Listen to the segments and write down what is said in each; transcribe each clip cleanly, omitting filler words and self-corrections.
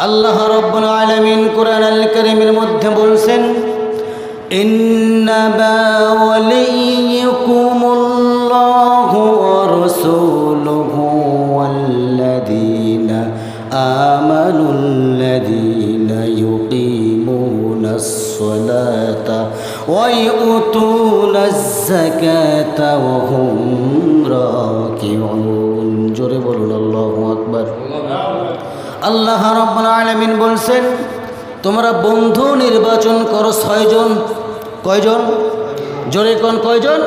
আল্লাহ রাব্বুল আলামিন কুরআনুল কারীমের মধ্যে বলছেন, ইন্নামা ওয়ালিয়্যুকুমুল্লাহু ওয়া রাসূলুহু ওয়াল্লাযীনা আমানুল্লাযীনা ইউকিমুনাস সালাতা ওয়া ইউতুনাজ যাকাতা ওয়া হুম রাকিউন। জোরে বলুন আল্লাহু আকবার। আল্লাহ রাব্বুল আলামিন বলছেন, তোমরা বন্ধু নির্বাচন করো 6 জন। কয়জন? জোরে কোন কয়জন?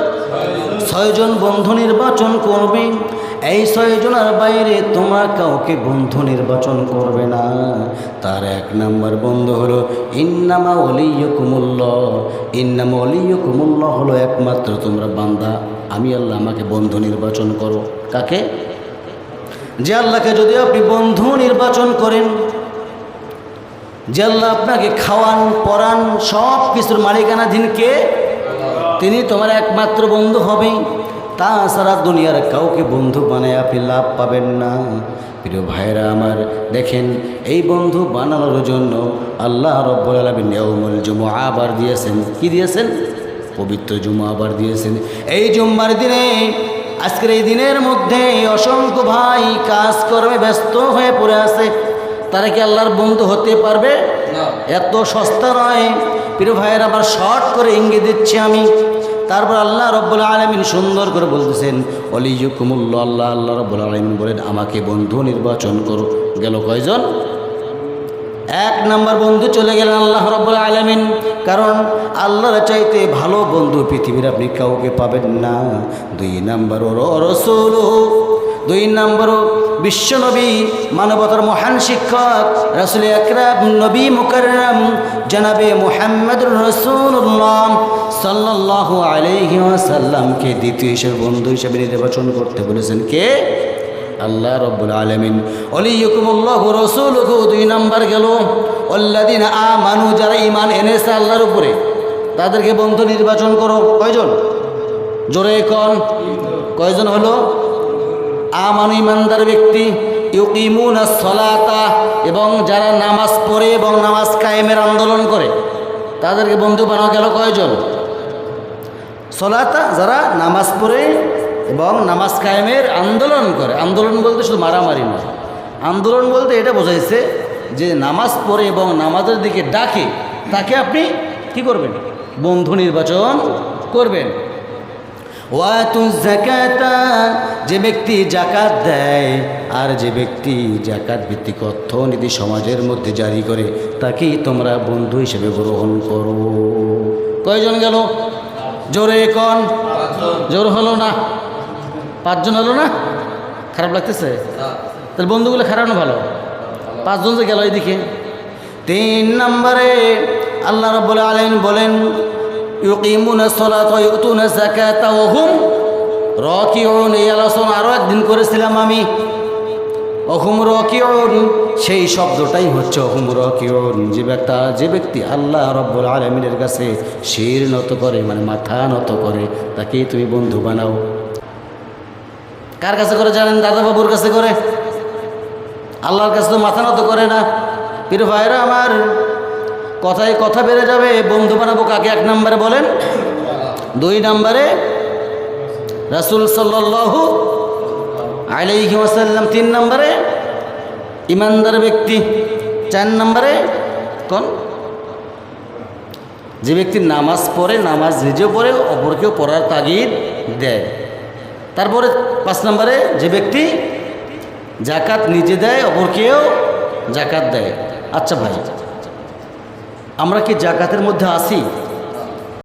6 জন বন্ধু নির্বাচন করবে। এই 6 জনের বাইরে তোমরা কাউকে বন্ধু নির্বাচন করবে না। তার 1 নাম্বার বন্ধু হলো ইন্নামা ওয়ালিয়্যুকুমুল্লাহ। ইন্নামা ওয়ালিয়্যুকুমুল্লাহ হলো একমাত্র তোমরা বান্দা, আমি আল্লাহ আমাকে বন্ধু নির্বাচন করো। কাকে? যে আল্লাহকে যদি আপনি বন্ধু নির্বাচন করেন, যে আল্লাহ আপনাকে খাওয়ান পরান সব কিছুর মালিকানাধীন কে? তিনি তোমার একমাত্র বন্ধু হবেই। তাছাড়া দুনিয়ার কাউকে বন্ধু বানায় আপনি লাভ পাবেন না। প্রিয় ভাইরা আমার, দেখেন এই বন্ধু বানানোর জন্য আল্লাহ রাব্বুল আলামিন ইয়াউমুল জুমআ আবার দিয়েছেন। কি দিয়েছেন? পবিত্র জুমা আবার দিয়েছেন। এই জুম্মার দিনে, আজকের এই দিনের মধ্যে অসংখ্য ভাই কাজকর্মে ব্যস্ত হয়ে পড়ে আছে। তারা কি আল্লাহর বন্ধু হতে পারবে? এত সস্তা নয়। প্রিয় ভাইয়ের আবার শর্ট করে ইঙ্গিত দিচ্ছি আমি। তারপর আল্লাহ রাব্বুল আলামিন সুন্দর করে বলতেছেন, ওয়ালিয়্যুকুমুল্লাহ। আল্লাহ রাব্বুল আলামিন বলেন, আমাকে বন্ধু নির্বাচন করো। গেল কয়জন? 1 নাম্বার বন্ধু চলে গেলেন আল্লাহ রাব্বুল আলামিন। কারণ আল্লাহর চাইতে ভালো বন্ধু পৃথিবীর আপনি কাউকে পাবেন না। 2 নাম্বার রাসূল। 2 নাম্বার বিশ্বনবী, মানবতার মহান শিক্ষক রাসূল আকরাম নবী মুকাররম জনাবে মুহাম্মদুর রাসূলুল্লাহ সাল্লাল্লাহু আলাইহি ওয়াসাল্লামকে দ্বিতীয় বন্ধু হিসেবে নির্বাচন করতে বলেছেন কে? আল্লাহ রাব্বুল আলামিন। ওয়ালিয়্যুকুমুল্লাহু ওয়া রাসূলুহু 2 নাম্বার গেল। ওয়াল্লাযীনা আমানু, যারা ঈমান এনেছে আল্লাহর উপরে, তাদেরকে বন্ধু নির্বাচন করো। কয়জন? জোরে কোন কয়জন হলো? আমানু, ঈমানদার ব্যক্তি। ইউকিমুনাস সালাতা, এবং যারা নামাজ পড়ে এবং নামাজ কায়েমের আন্দোলন করে, তাদেরকে বন্ধু বানানো গেল কয়জন? সালাতা, যারা নামাজ পড়ে এবং নামাজ কায়েমের আন্দোলন করে। আন্দোলন বলতে শুধু মারামারি নয়, আন্দোলন বলতে এটা বোঝাইছে যে নামাজ পড়ে এবং নামাজের দিকে ডাকে, তাকে আপনি কি করবেন? বন্ধু নির্বাচন করবেন। ওয়াতুজ যাকাতা, যে ব্যক্তি যাকাত দেয় আর যে ব্যক্তি যাকাত ভিত্তিক অর্থনীতি সমাজের মধ্যে জারি করে, তাকেই তোমরা বন্ধু হিসেবে গ্রহণ করো। কয়জন গেল? জোরে কোন? জোর হলো না? 5 জন হলো না? খারাপ লাগতেছে? তাহলে বন্ধুগুলো খারাপ না ভালো? 5 জন যে গেল এইদিকে। 3 নম্বরে আল্লাহ রাব্বুল আলামিন বলেন, ইউকিমুনাস সালাতা ওয়া ইউতুনাজ যাকাতা ওয়া হুম রাকিউন। এই আলোচনা আরও একদিন করেছিলাম আমি। অহুম রাকিউন, সেই শব্দটাই হচ্ছে অহুম রাকিউন। যে ব্যক্তি আল্লাহ রাব্বুল আলামিনের কাছে শির নত করে, মানে মাথা নত করে, তাকেই তুমি বন্ধু বানাও। কার কাছে করে জানেন? দাদা বাবুর কাছে করে। আল্লাহর কাছে তো মাথা নত করে না। প্রিয় ভাইরা আমার, কথায় কথা বেড়ে যাবে। বন্ধু বানাবো কাকে? 1 নম্বরে বলেন। 2 নম্বরে রাসূল সাল্লাল্লাহু আলাইহি ওয়াসাল্লাম। 3 নম্বরে ঈমানদার ব্যক্তি। 4 নম্বরে কোন? যে ব্যক্তি নামাজ পড়ে, নামাজ নিজেও পড়ে, অপরকেও পড়ার তাগিদ দেয়। তারপরে 5 নম্বরে যে ব্যক্তি যাকাত নিজে দেয়, অপরকেও যাকাত দেয়। আচ্ছা ভাই, আমরা কি যাকাতের মধ্যে আছি?